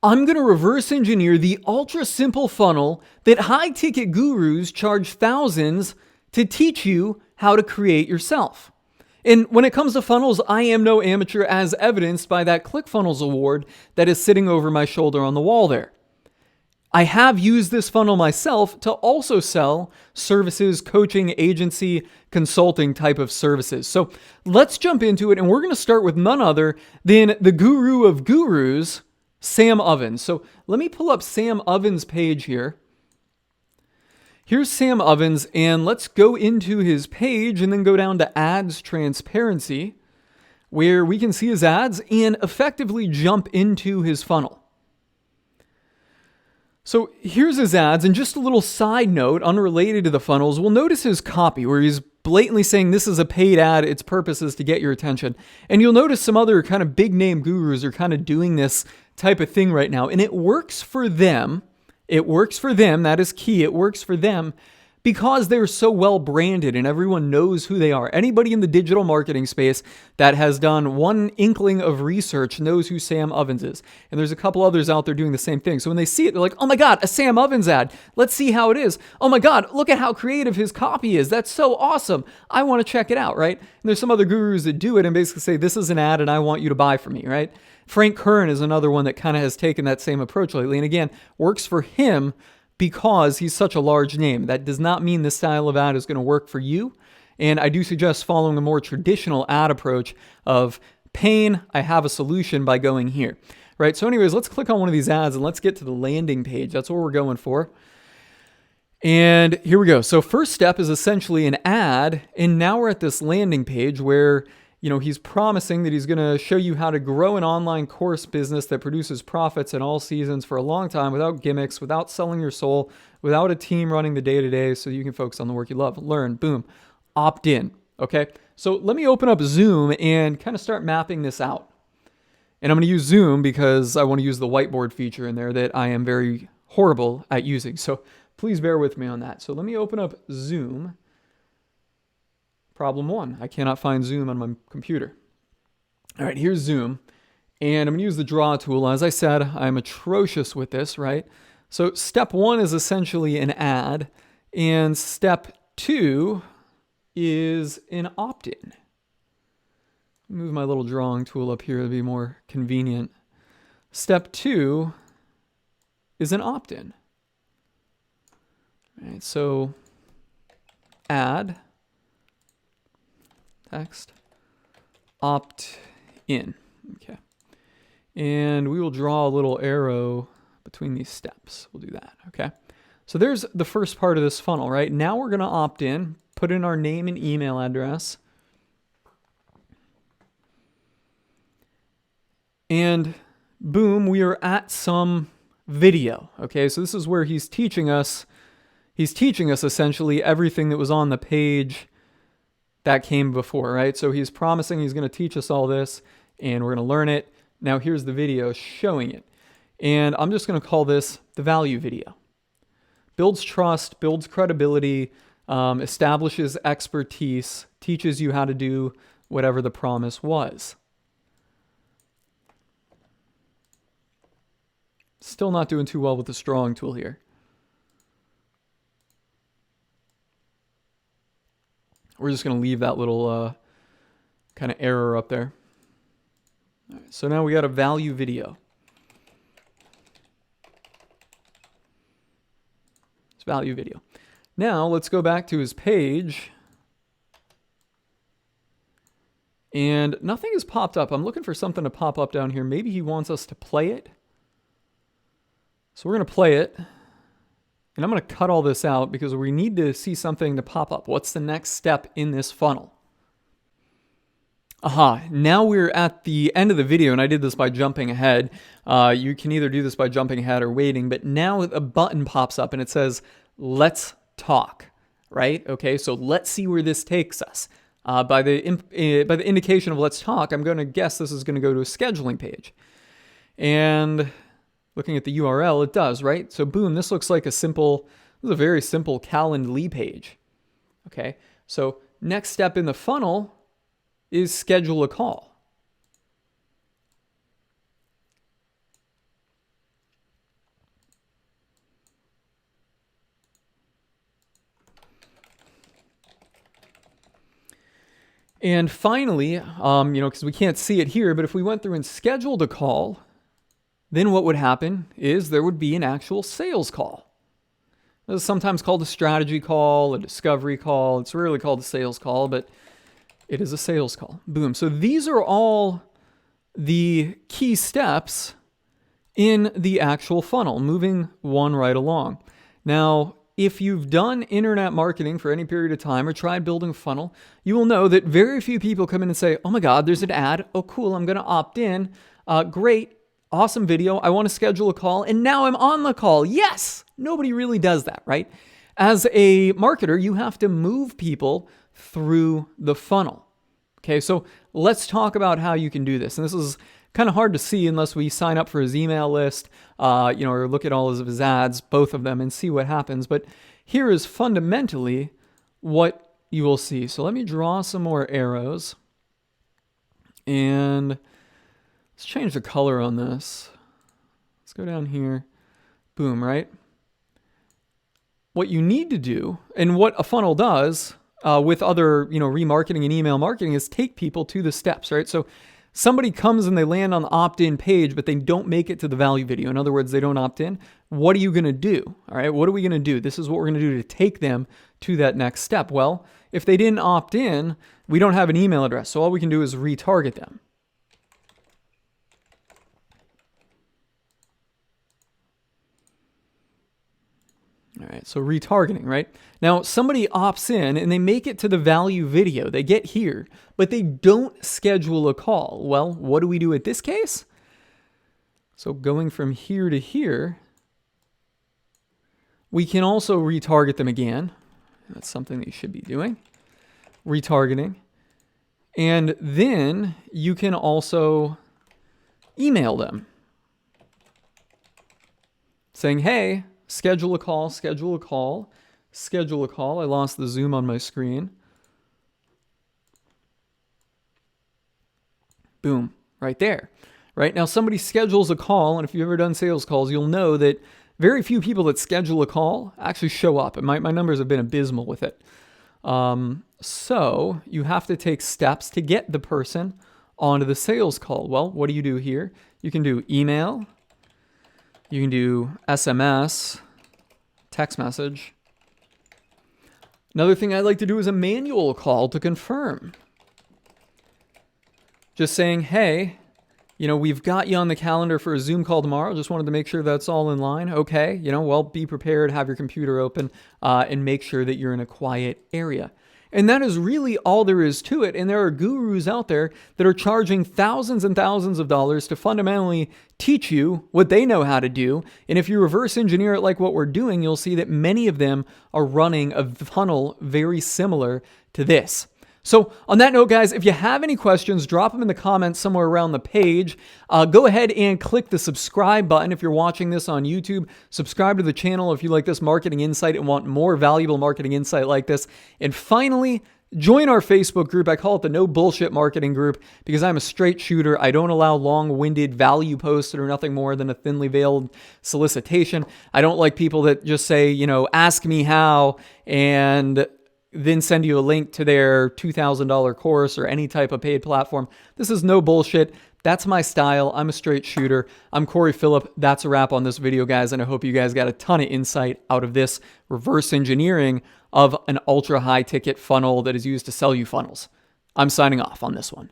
I'm going to reverse engineer the ultra simple funnel that high ticket gurus charge thousands to teach you how to create yourself. And when it comes to funnels, I am no amateur, as evidenced by that ClickFunnels award that is sitting over my shoulder on the wall there. I have used this funnel myself to also sell services, coaching, agency, consulting type of services. So let's jump into it, and we're going to start with none other than the guru of gurus, Sam Ovens. So let me pull up Sam Ovens' page here. Here's Sam Ovens, and let's go into his page and then go down to ads transparency, where we can see his ads and effectively jump into his funnel. So here's his ads, and just a little side note, unrelated to the funnels, we'll notice his copy where he's blatantly saying this is a paid ad, its purpose is to get your attention. And you'll notice some other kind of big name gurus are kind of doing this type of thing right now, and it works for them. It works for them. That is key. It works for them because they're so well branded and everyone knows who they are. Anybody in the digital marketing space that has done one inkling of research knows who Sam Ovens is. And there's a couple others out there doing the same thing. So when they see it, they're like, oh my God, a Sam Ovens ad. Let's see how it is. Oh my God, look at how creative his copy is. That's so awesome. I want to check it out, right? And there's some other gurus that do it and basically say, this is an ad and I want you to buy from me, right? Frank Kern is another one that kind of has taken that same approach lately. And again, works for him because he's such a large name. That does not mean this style of ad is going to work for you. And I do suggest following a more traditional ad approach of pain, I have a solution by going here, right? So anyways, let's click on one of these ads and let's get to the landing page. That's what we're going for. And here we go. So first step is essentially an ad. And now we're at this landing page where he's promising that he's going to show you how to grow an online course business that produces profits in all seasons for a long time without gimmicks, without selling your soul, without a team running the day-to-day so you can focus on the work you love. Learn, boom, opt in, okay? So let me open up Zoom and kind of start mapping this out. And I'm going to use Zoom because I want to use the whiteboard feature in there that I am very horrible at using. So please bear with me on that. So let me open up Zoom. Problem one, I cannot find Zoom on my computer. All right, here's Zoom. And I'm going to use the draw tool. As I said, I'm atrocious with this, right? So step one is essentially an ad. And step two is an opt-in. Move my little drawing tool up here to be more convenient. Step two is an opt-in. All right, so ad. Text, opt in. Okay. And we will draw a little arrow between these steps. We'll do that. Okay. So there's the first part of this funnel, right? Now we're going to opt in, put in our name and email address. And boom, we are at some video. Okay. So this is where he's teaching us essentially everything that was on the page that came before, right? So he's promising he's going to teach us all this and we're going to learn it. Now here's the video showing it. And I'm just going to call this the value video. Builds trust, builds credibility, establishes expertise, teaches you how to do whatever the promise was. Still not doing too well with the drawing tool here. We're just going to leave that little kind of error up there. All right, so now we got a value video. It's value video. Now let's go back to his page. And nothing has popped up. I'm looking for something to pop up down here. Maybe he wants us to play it. So we're going to play it. And I'm going to cut all this out because we need to see something to pop up. What's the next step in this funnel? Aha, now we're at the end of the video, and I did this by jumping ahead. You can either do this by jumping ahead or waiting, but now a button pops up and it says, let's talk, right? Okay, so let's see where this takes us. By the indication of let's talk, I'm going to guess this is going to go to a scheduling page. And looking at the URL, it does, right? So boom, this looks like this is a very simple Calendly page. Okay, so next step in the funnel is schedule a call. And finally, because we can't see it here, but if we went through and scheduled a call, then what would happen is there would be an actual sales call. This is sometimes called a strategy call, a discovery call. It's rarely called a sales call, but it is a sales call. Boom. So these are all the key steps in the actual funnel, moving one right along. Now, if you've done internet marketing for any period of time or tried building a funnel, you will know that very few people come in and say, oh my God, there's an ad. Oh, cool. I'm going to opt in. Great. Awesome video. I want to schedule a call. And now I'm on the call. Yes. Nobody really does that, right? As a marketer, you have to move people through the funnel. Okay. So let's talk about how you can do this. And this is kind of hard to see unless we sign up for his email list, or look at all of his ads, both of them, and see what happens. But here is fundamentally what you will see. So let me draw some more arrows. And let's change the color on this. Let's go down here. Boom, right? What you need to do, and what a funnel does with other, remarketing and email marketing, is take people to the steps, right? So somebody comes and they land on the opt-in page, but they don't make it to the value video. In other words, they don't opt in. What are you going to do? All right, what are we going to do? This is what we're going to do to take them to that next step. Well, if they didn't opt in, we don't have an email address. So all we can do is retarget them. All right, so retargeting, right? Now, somebody opts in and they make it to the value video. They get here, but they don't schedule a call. Well, what do we do at this case? So going from here to here, we can also retarget them again. That's something that you should be doing. Retargeting. And then you can also email them saying, hey, schedule a call, schedule a call, schedule a call. I lost the zoom on my screen. Boom, right there. Right now, somebody schedules a call, and if you've ever done sales calls, you'll know that very few people that schedule a call actually show up. And my numbers have been abysmal with it. So you have to take steps to get the person onto the sales call. Well, what do you do here? You can do email. You can do SMS, text message. Another thing I like to do is a manual call to confirm. Just saying, hey, we've got you on the calendar for a Zoom call tomorrow. Just wanted to make sure that's all in line. Okay, well, be prepared, have your computer open, and make sure that you're in a quiet area. And that is really all there is to it. And there are gurus out there that are charging thousands and thousands of dollars to fundamentally teach you what they know how to do. And if you reverse engineer it like what we're doing, you'll see that many of them are running a funnel very similar to this. So on that note, guys, if you have any questions, drop them in the comments somewhere around the page. Go ahead and click the subscribe button if you're watching this on YouTube. Subscribe to the channel if you like this marketing insight and want more valuable marketing insight like this. And finally, join our Facebook group. I call it the No Bullshit Marketing Group because I'm a straight shooter. I don't allow long-winded value posts that are nothing more than a thinly veiled solicitation. I don't like people that just say, ask me how, and then send you a link to their $2,000 course or any type of paid platform. This is no bullshit. That's my style. I'm a straight shooter. I'm Corey Phillip. That's a wrap on this video, guys, and I hope you guys got a ton of insight out of this reverse engineering of an ultra high ticket funnel that is used to sell you funnels. I'm signing off on this one.